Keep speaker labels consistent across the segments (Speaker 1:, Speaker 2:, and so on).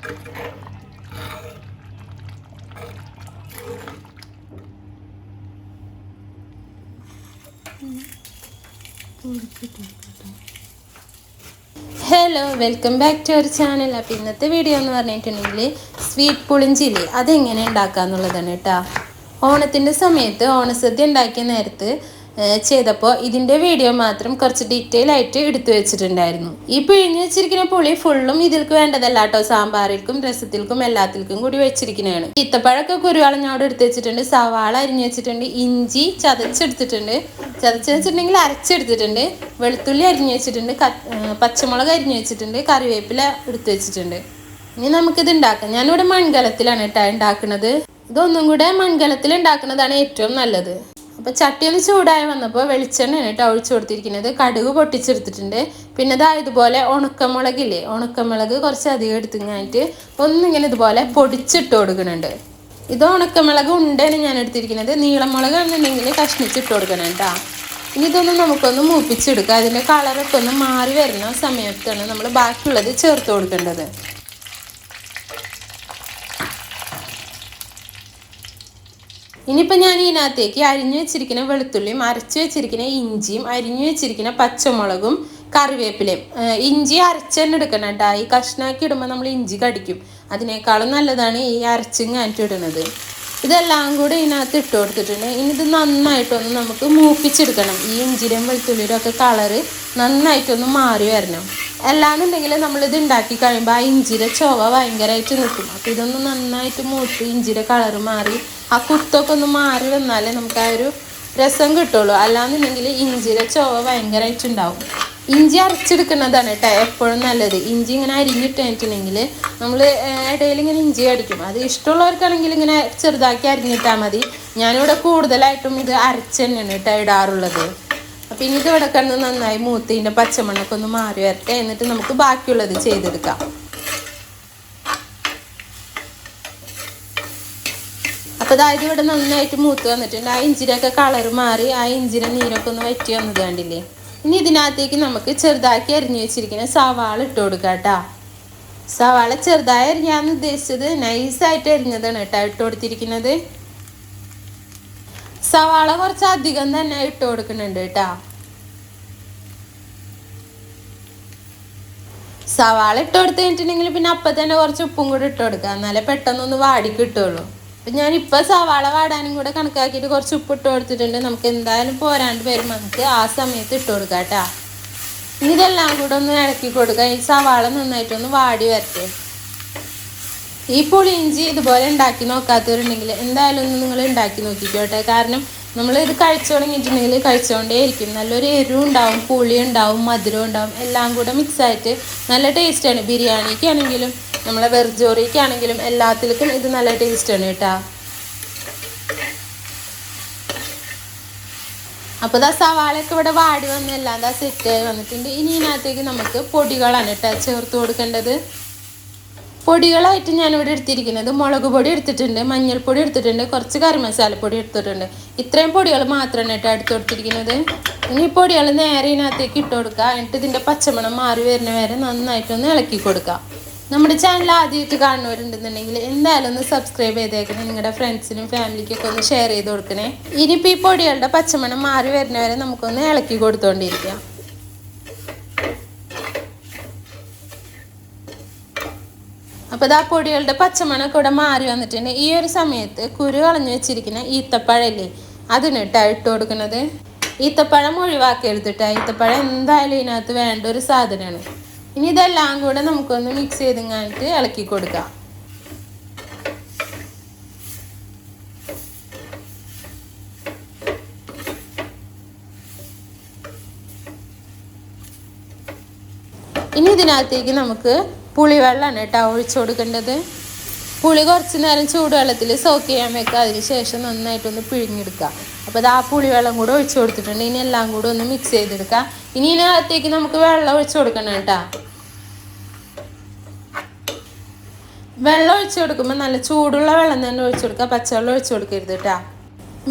Speaker 1: Hello, welcome back to our channel. അപ്പോൾ ഇന്നത്തെ video എന്ന് പറഞ്ഞിട്ടുണ്ടെങ്കിൽ സ്വീറ്റ് പുളിഞ്ചില്ലേ അതെങ്ങനെ ഉണ്ടാക്കാന്നുള്ളതാണ് കേട്ടോ. ഓണത്തിൻ്റെ സമയത്ത് ഓണസദ്യ ഉണ്ടാക്കിയ നേരത്ത് ചെയ്തപ്പോൾ ഇതിൻ്റെ വീഡിയോ മാത്രം കുറച്ച് ഡീറ്റെയിൽ ആയിട്ട് എടുത്തു വെച്ചിട്ടുണ്ടായിരുന്നു. ഈ പിഴിഞ്ഞ് വെച്ചിരിക്കുന്ന പുളി ഫുള്ളും ഇതിൽക്ക് വേണ്ടതല്ല കേട്ടോ. സാമ്പാറിൽക്കും രസത്തിൽക്കും എല്ലാത്തിൽക്കും കൂടി വെച്ചിരിക്കുന്നതാണ്. ഈത്തപ്പഴമൊക്കെ കുരുവളഞ്ഞോട് എടുത്ത് വെച്ചിട്ടുണ്ട്, സവാള അരിഞ്ഞ് വെച്ചിട്ടുണ്ട്, ഇഞ്ചി ചതച്ചെടുത്തിട്ടുണ്ട്, ചതച്ചെടുത്തിട്ടുണ്ടെങ്കിൽ അരച്ചെടുത്തിട്ടുണ്ട്, വെളുത്തുള്ളി അരിഞ്ഞ് വെച്ചിട്ടുണ്ട്, പച്ചമുളക് അരിഞ്ഞ് വെച്ചിട്ടുണ്ട്, കറിവേപ്പില എടുത്ത് വെച്ചിട്ടുണ്ട്. ഇനി നമുക്കിത് ഉണ്ടാക്കാം. ഞാനിവിടെ മൺകലത്തിലാണ് കേട്ടോ ഉണ്ടാക്കുന്നത്. ഇതൊന്നും കൂടെ മൺകലത്തിൽ ഉണ്ടാക്കുന്നതാണ് ഏറ്റവും നല്ലത്. അപ്പോൾ ചട്ടി ഒന്ന് ചൂടായി വന്നപ്പോൾ വെളിച്ചെണ്ണയാണ് കേട്ടോ ഒഴിച്ചു കൊടുത്തിരിക്കുന്നത്. കടുക് പൊട്ടിച്ചെടുത്തിട്ടുണ്ട്. പിന്നെ ഇതാ ഇതുപോലെ ഉണക്കമുളകില്ലേ, ഉണക്കമുളക് കുറച്ച് അധികം എടുത്തിങ്ങായിട്ട് ഒന്നിങ്ങനെ ഇതുപോലെ പൊടിച്ചിട്ട് കൊടുക്കുന്നുണ്ട്. ഇത് ഉണക്കമുളക് ഉണ്ടേണ് ഞാൻ എടുത്തിരിക്കുന്നത്. നീളമുളക് ആണെന്നുണ്ടെങ്കിൽ കഷ്ണിച്ചിട്ട് കൊടുക്കണം കേട്ടോ. ഇനി ഇതൊന്നും നമുക്കൊന്ന് മൂപ്പിച്ചെടുക്കാം. അതിൻ്റെ കളറൊക്കെ ഒന്ന് മാറി വരുന്ന സമയത്താണ് നമ്മൾ ബാക്കിയുള്ളത് ചേർത്ത് കൊടുക്കേണ്ടത്. ഇനിയിപ്പോൾ ഞാൻ ഇതിനകത്തേക്ക് അരിഞ്ഞു വെച്ചിരിക്കുന്ന വെളുത്തുള്ളിയും അരച്ച് വെച്ചിരിക്കുന്ന ഇഞ്ചിയും അരിഞ്ഞു വെച്ചിരിക്കുന്ന പച്ചമുളകും കറിവേപ്പിലയും, ഇഞ്ചി അരച്ചെന്നെ എടുക്കണം കേട്ടോ. ഈ കഷ്ണാക്കി ഇടുമ്പോൾ നമ്മൾ ഇഞ്ചി കടിക്കും. അതിനേക്കാളും നല്ലതാണ് ഈ അരച്ചിങ്ങായിട്ട് ഇടുന്നത്. ഇതെല്ലാം കൂടി ഇതിനകത്ത് ഇട്ട് കൊടുത്തിട്ടുണ്ട്. ഇനി ഇത് നന്നായിട്ടൊന്ന് നമുക്ക് മൂപ്പിച്ചെടുക്കണം. ഈ ഇഞ്ചിയുടെയും വെളുത്തുള്ളിയുടെ ഒക്കെ കളറ് നന്നായിട്ടൊന്ന് മാറി വരണം. അല്ലാന്നുണ്ടെങ്കിൽ നമ്മളിത് ഉണ്ടാക്കി കഴിയുമ്പോൾ ആ ഇഞ്ചിയുടെ ചുവ ഭയങ്കരമായിട്ട് നിൽക്കും. അപ്പോൾ ഇതൊന്ന് നന്നായിട്ട് മൂത്ത് ഇഞ്ചിയുടെ കളറ് മാറി ആ കുത്തൊക്കെ ഒന്ന് മാറി വന്നാലേ നമുക്ക് ആ ഒരു രസം കിട്ടുള്ളൂ. അല്ലാന്നുണ്ടെങ്കിൽ ഇഞ്ചിയുടെ ചുവ ഭയങ്കരമായിട്ടുണ്ടാവും. ഇഞ്ചി അരച്ചെടുക്കുന്നതാണ് കേട്ടോ എപ്പോഴും നല്ലത്. ഇഞ്ചി ഇങ്ങനെ അരിഞ്ഞിട്ടിട്ടുണ്ടെങ്കിൽ നമ്മൾ ഇടയിൽ ഇങ്ങനെ ഇഞ്ചി അടിക്കും. അത് ഇഷ്ടമുള്ളവർക്കാണെങ്കിൽ ഇങ്ങനെ ചെറുതാക്കി അരിഞ്ഞിട്ടാൽ മതി. ഞാനിവിടെ കൂടുതലായിട്ടും ഇത് അരച്ച് തന്നെയാണ് കേട്ടോ ഇടാറുള്ളത്. അപ്പം ഇനി ഇത് ഇവിടെ കിടന്ന് നന്നായി മൂത്തിൻ്റെ പച്ചമണ്ണൊക്കെ ഒന്ന് മാറി വരട്ടെ. എന്നിട്ട് നമുക്ക് ബാക്കിയുള്ളത് ചെയ്തെടുക്കാം. അപ്പോൾ അതായത് ഇവിടെ നന്നായിട്ട് മൂത്ത് വന്നിട്ടുണ്ട്. ആ ഇഞ്ചിരൊക്കെ കളറ് മാറി ആ ഇഞ്ചിര നീരൊക്കെ ഒന്ന് വറ്റി വന്നത് കണ്ടില്ലേ. ഇനി ഇതിനകത്തേക്ക് നമുക്ക് ചെറുതാക്കി അരിഞ്ഞു വെച്ചിരിക്കുന്ന സവാള ഇട്ട് കൊടുക്കാം കേട്ടോ. സവാള ചെറുതായി അരിഞ്ഞാന്ന് ഉദ്ദേശിച്ചത് നൈസായിട്ട് അരിഞ്ഞതാണ് കേട്ടോ ഇട്ട് കൊടുത്തിരിക്കുന്നത്. സവാള കുറച്ച് അധികം തന്നെ ഇട്ട് കൊടുക്കുന്നുണ്ട് കേട്ടോ. സവാള ഇട്ട് കൊടുത്ത് കഴിഞ്ഞിട്ടുണ്ടെങ്കിൽ പിന്നെ അപ്പം തന്നെ കുറച്ച് ഉപ്പും കൂടി ഇട്ട് കൊടുക്കുക. എന്നാലേ പെട്ടെന്നൊന്ന് വാടി കിട്ടുള്ളൂ. അപ്പം ഞാനിപ്പോൾ സവാള വാടാനും കൂടെ കണക്കാക്കിയിട്ട് കുറച്ച് ഉപ്പ് ഇട്ട് കൊടുത്തിട്ടുണ്ട്. നമുക്ക് എന്തായാലും പോരാണ്ട് വരും, നമുക്ക് ആ സമയത്ത് ഇട്ട് കൊടുക്കാം കേട്ടോ. ഇനി ഇതെല്ലാം കൂടെ ഒന്ന് ഇളക്കി കൊടുക്കുക. ഈ സവാള നന്നായിട്ടൊന്ന് വാടി വരട്ടെ. ഈ പുളിയിഞ്ചി ഇതുപോലെ ഉണ്ടാക്കി നോക്കാത്തവരുണ്ടെങ്കിൽ എന്തായാലും ഒന്ന് നിങ്ങൾ ഉണ്ടാക്കി നോക്കിക്കോട്ടെ. കാരണം നമ്മൾ ഇത് കഴിച്ചു തുടങ്ങിയിട്ടുണ്ടെങ്കിൽ കഴിച്ചുകൊണ്ടേ ഇരിക്കും. നല്ലൊരു എരിവും ഉണ്ടാവും, പുളി ഉണ്ടാവും, മധുരം ഉണ്ടാവും, എല്ലാം കൂടെ മിക്സായിട്ട് നല്ല ടേസ്റ്റാണ്. ബിരിയാണിക്കാണെങ്കിലും നമ്മളെ വെറുജോറിക്കാണെങ്കിലും എല്ലാത്തിലും ഇത് നല്ല ടേസ്റ്റാണ് കേട്ടോ. അപ്പോൾ ഇതാ സവാളയൊക്കെ ഇവിടെ വാടി വന്നെല്ലാം ഇതാ സെറ്റായി വന്നിട്ടുണ്ട്. ഇനി ഇതിനകത്തേക്ക് നമുക്ക് പൊടികളാണ് കേട്ടോ ചേർത്ത് കൊടുക്കേണ്ടത്. പൊടികളായിട്ട് ഞാനിവിടെ എടുത്തിരിക്കുന്നത് മുളക് പൊടി എടുത്തിട്ടുണ്ട്, മഞ്ഞൾപ്പൊടി എടുത്തിട്ടുണ്ട്, കുറച്ച് കറി മസാലപ്പൊടി എടുത്തിട്ടുണ്ട്. ഇത്രയും പൊടികൾ മാത്രമാണ് കേട്ടോ എടുത്ത് കൊടുത്തിരിക്കുന്നത്. ഇനി ഈ പൊടികൾ നേരെ ഇതിനകത്തേക്ക് ഇട്ട് കൊടുക്കുക. എന്നിട്ട് ഇതിൻ്റെ പച്ചമണം മാറി വരുന്ന വരെ നന്നായിട്ടൊന്ന് ഇളക്കി കൊടുക്കുക. നമ്മുടെ ചാനൽ ആദ്യമായിട്ട് കാണുന്നവരുണ്ടെന്നുണ്ടെങ്കിൽ എന്തായാലും ഒന്ന് സബ്സ്ക്രൈബ് ചെയ്തേക്കണേ. നിങ്ങളുടെ ഫ്രണ്ട്സിനും ഫാമിലിക്കൊക്കെ ഒന്ന് ഷെയർ ചെയ്ത് കൊടുക്കണേ. ഇനിയിപ്പോൾ ഈ പൊടികളുടെ പച്ചമണം മാറി വരുന്ന വരെ നമുക്കൊന്ന് ഇളക്കി കൊടുത്തുകൊണ്ടിരിക്കാം. അപ്പോൾ ഇതാ പൊടികളുടെ പച്ചമണമൊക്കെ ഇവിടെ മാറി വന്നിട്ടുണ്ട്. ഈ ഒരു സമയത്ത് കുരു കളഞ്ഞു വെച്ചിരിക്കുന്ന ഈത്തപ്പഴല്ലേ അതിന് കേട്ടോ ഇട്ട് കൊടുക്കുന്നത്. ഈത്തപ്പഴം ഒഴിവാക്കി എടുത്തിട്ടാ. ഈത്തപ്പഴം എന്തായാലും ഇതിനകത്ത് വേണ്ട ഒരു സാധനമാണ്. ഇനി ഇതെല്ലാം കൂടെ നമുക്കൊന്ന് മിക്സ് ചെയ്തിങ്ങായിട്ട് ഇളക്കി കൊടുക്കാം. ഇനി ഇതിനകത്തേക്ക് നമുക്ക് പുളിവെള്ളമാണ് കേട്ടോ ഒഴിച്ചു കൊടുക്കേണ്ടത്. പുളി കുറച്ച് നേരം ചൂടുവെള്ളത്തിൽ സോക്ക് ചെയ്യാൻ വെക്കുക. അതിന് ശേഷം നന്നായിട്ടൊന്ന് പിഴിഞ്ഞെടുക്കുക. അപ്പോൾ അത് ആ പുളിവെള്ളം കൂടെ ഒഴിച്ചു കൊടുത്തിട്ടുണ്ട്. ഇനി എല്ലാം കൂടെ ഒന്ന് മിക്സ് ചെയ്തെടുക്കുക. ഇനി ഇതിനകത്തേക്ക് നമുക്ക് വെള്ളം ഒഴിച്ചു കൊടുക്കണം കേട്ടോ. വെള്ളം ഒഴിച്ചു കൊടുക്കുമ്പോൾ നല്ല ചൂടുള്ള വെള്ളം തന്നെ ഒഴിച്ചു കൊടുക്കുക. പച്ചവെള്ളം ഒഴിച്ചു കൊടുക്കരുത് കേട്ടോ.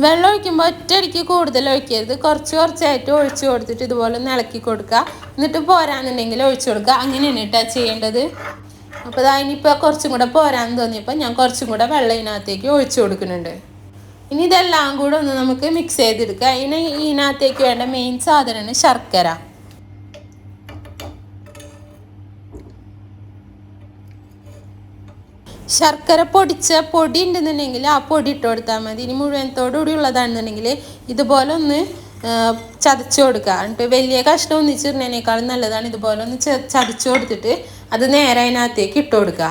Speaker 1: വെള്ളം ഒഴിക്കുമ്പോൾ ഒറ്റയടിക്ക് കൂടുതൽ ഒഴിക്കരുത്. കുറച്ച് കുറച്ചായിട്ട് ഒഴിച്ചു കൊടുത്തിട്ട് ഇതുപോലെ ഒന്ന് ഇളക്കി കൊടുക്കുക. എന്നിട്ട് പോരാന്നുണ്ടെങ്കിൽ ഒഴിച്ചു കൊടുക്കുക. അങ്ങനെയാണ് കേട്ടോ ചെയ്യേണ്ടത്. അപ്പോൾ അതിനിപ്പോൾ കുറച്ചും കൂടെ പോരാന്ന് തോന്നിയപ്പോൾ ഞാൻ കുറച്ചും കൂടെ വെള്ളം ഇതിനകത്തേക്ക് ഒഴിച്ചു കൊടുക്കുന്നുണ്ട്. ഇനി ഇതെല്ലാം കൂടെ ഒന്ന് നമുക്ക് മിക്സ് ചെയ്തെടുക്കുക. ഇതിനകത്തേക്ക് വേണ്ട മെയിൻ സാധനമാണ് ശർക്കര. ശർക്കര പൊടിച്ച പൊടി ഉണ്ടെന്നുണ്ടെങ്കിൽ ആ പൊടി ഇട്ട് കൊടുത്താൽ മതി. ഇനി മുഴുവനത്തോടുകൂടി ഉള്ളതാണെന്നുണ്ടെങ്കിൽ ഇതുപോലെ ഒന്ന് ചതച്ചു കൊടുക്കുക. എന്നിട്ട് വലിയ കഷ്ണം ഒന്നിച്ചിടുന്നതിനേക്കാളും നല്ലതാണ് ഇതുപോലെ ഒന്ന് ചതച്ചു കൊടുത്തിട്ട് അത് നേരെ അതിനകത്തേക്ക് ഇട്ട് കൊടുക്കുക.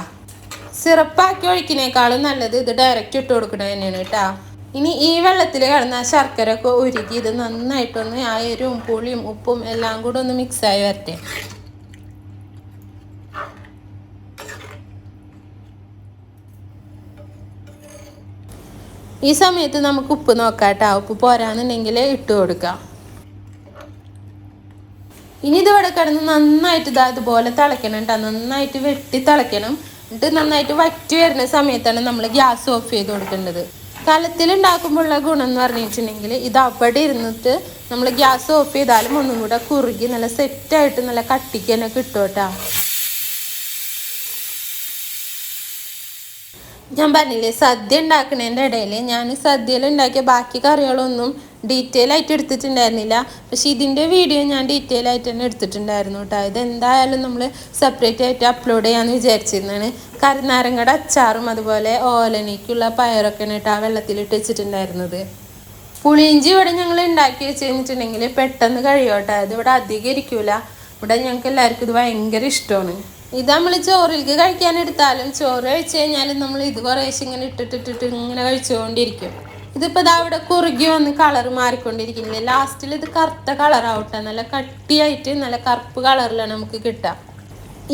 Speaker 1: സിറപ്പാക്കി ഒഴിക്കുന്നേക്കാളും നല്ലത് ഇത് ഡയറക്റ്റ് ഇട്ട് കൊടുക്കണത് തന്നെയാണ് കേട്ടോ. ഇനി ഈ വെള്ളത്തിൽ കിടന്ന ശർക്കര ഒക്കെ ഉരുക്കി ഇത് നന്നായിട്ടൊന്ന് ആ എരിവും പുളിയും ഉപ്പും എല്ലാം കൂടെ ഒന്ന് മിക്സായി വരട്ടെ. ഈ സമയത്ത് നമുക്ക് ഉപ്പ് നോക്കാം കേട്ടോ. ഉപ്പ് പോരാന്നുണ്ടെങ്കിൽ ഇട്ട് കൊടുക്കാം. ഇനി ഇതിവിടെ കിടന്ന് നന്നായിട്ട് ഇതുപോലെ തിളയ്ക്കണം കേട്ടോ. നന്നായിട്ട് വെട്ടി തിളയ്ക്കണം. എന്നിട്ട് നന്നായിട്ട് വറ്റി വരുന്ന സമയത്താണ് നമ്മൾ ഗ്യാസ് ഓഫ് ചെയ്ത് കൊടുക്കേണ്ടത്. കലത്തിലുണ്ടാക്കുമ്പോഴുള്ള ഗുണം എന്ന് പറഞ്ഞിട്ടുണ്ടെങ്കിൽ ഇത് അവിടെ ഇരുന്നിട്ട് നമ്മൾ ഗ്യാസ് ഓഫ് ചെയ്താലും ഒന്നും കൂടെ കുറുകി നല്ല സെറ്റായിട്ട് നല്ല കട്ടിക്ക് തന്നെ കിട്ടും കേട്ടോ. ഞാൻ പറഞ്ഞില്ലേ സദ്യ ഉണ്ടാക്കുന്നതിൻ്റെ ഇടയിൽ ഞാൻ സദ്യയിൽ ഉണ്ടാക്കിയ ബാക്കി കറികളൊന്നും ഡീറ്റെയിൽ ആയിട്ട് എടുത്തിട്ടുണ്ടായിരുന്നില്ല. പക്ഷെ ഇതിൻ്റെ വീഡിയോ ഞാൻ ഡീറ്റെയിൽ ആയിട്ട് തന്നെ എടുത്തിട്ടുണ്ടായിരുന്നു കേട്ടോ. ഇതെന്തായാലും നമ്മൾ സെപ്പറേറ്റ് ആയിട്ട് അപ്ലോഡ് ചെയ്യാമെന്ന് വിചാരിച്ചിരുന്നതാണ്. കരുനാരങ്ങയുടെ അച്ചാറും അതുപോലെ ഓലനിക്കുള്ള പയറൊക്കെയാണ് കേട്ടോ ആ വെള്ളത്തിലിട്ട് വെച്ചിട്ടുണ്ടായിരുന്നത്. പുളിയിഞ്ചി ഇവിടെ ഞങ്ങൾ ഉണ്ടാക്കി വെച്ച് കഴിഞ്ഞിട്ടുണ്ടെങ്കിൽ പെട്ടെന്ന് കഴിയോട്ടെ. ഇതിവിടെ അധികം ഇരിക്കൂല. ഇവിടെ ഞങ്ങൾക്ക് എല്ലാവർക്കും ഇത് ഭയങ്കര ഇഷ്ടമാണ്. ഇത് നമ്മൾ ചോറിലേക്ക് കഴിക്കാനെടുത്താലും ചോറ് കഴിച്ച് കഴിഞ്ഞാലും നമ്മൾ ഇത് കുറേശ്ശെ ഇങ്ങനെ ഇട്ടിട്ടിട്ടിട്ട് ഇങ്ങനെ കഴിച്ചുകൊണ്ടിരിക്കും. ഇതിപ്പോൾ ഇതാ ഇവിടെ കുറുകി വന്ന് കളർ മാറിക്കൊണ്ടിരിക്കുന്നില്ലേ. ലാസ്റ്റിൽ ഇത് കറുത്ത കളറാവട്ടെ. നല്ല കട്ടിയായിട്ട് നല്ല കറുപ്പ് കളറിലാണ് നമുക്ക് കിട്ടുക.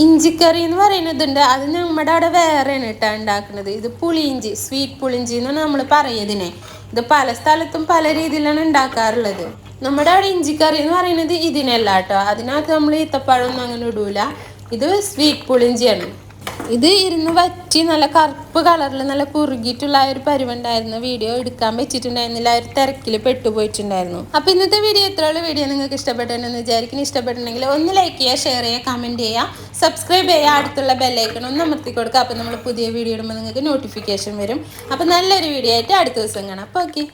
Speaker 1: ഇഞ്ചിക്കറി എന്ന് പറയുന്നതുണ്ട്. അത് നമ്മുടെ അവിടെ വേറെയാണ് കേട്ടോ ഉണ്ടാക്കുന്നത്. ഇത് പുളിയിഞ്ചി, സ്വീറ്റ് പുളിയിഞ്ചി എന്നാണ് നമ്മൾ പറയുന്നതിനെ. ഇത് പല സ്ഥലത്തും പല രീതിയിലാണ് ഉണ്ടാക്കാറുള്ളത്. നമ്മുടെ അവിടെ ഇഞ്ചിക്കറി എന്ന് പറയുന്നത് ഇതിനല്ല കേട്ടോ. അതിനകത്ത് നമ്മൾ ഈത്തപ്പഴമൊന്നും അങ്ങനെ ഇടൂല. ഇത് സ്വീറ്റ് പുളിഞ്ചിയാണ്. ഇത് ഇരുന്ന് വറ്റി നല്ല കറുപ്പ് കളറിൽ നല്ല കുറുകിയിട്ടുള്ള ആ ഒരു പരിവുണ്ടായിരുന്നു. വീഡിയോ എടുക്കാൻ പറ്റിയിട്ടുണ്ടായിരുന്നില്ല. ആ ഒരു തിരക്കിൽ പെട്ടുപോയിട്ടുണ്ടായിരുന്നു. അപ്പോൾ ഇന്നത്തെ വീഡിയോ എത്രയുള്ള വീഡിയോ നിങ്ങൾക്ക് ഇഷ്ടപ്പെട്ടെന്ന് വിചാരിക്കുന്നു. ഇഷ്ടപ്പെട്ടിട്ടുണ്ടെങ്കിൽ ഒന്ന് ലൈക്ക് ചെയ്യുക, ഷെയർ ചെയ്യുക, കമൻറ്റ് ചെയ്യുക, സബ്സ്ക്രൈബ് ചെയ്യുക, അടുത്തുള്ള ബെല്ലൈക്കൺ ഒന്ന് അമർത്തി കൊടുക്കുക. അപ്പോൾ നമ്മൾ പുതിയ വീഡിയോ ഇടുമ്പോൾ നിങ്ങൾക്ക് നോട്ടിഫിക്കേഷൻ വരും. അപ്പോൾ നല്ലൊരു വീഡിയോ ആയിട്ട് അടുത്ത ദിവസം കാണാം. അപ്പോൾ ഓക്കെ.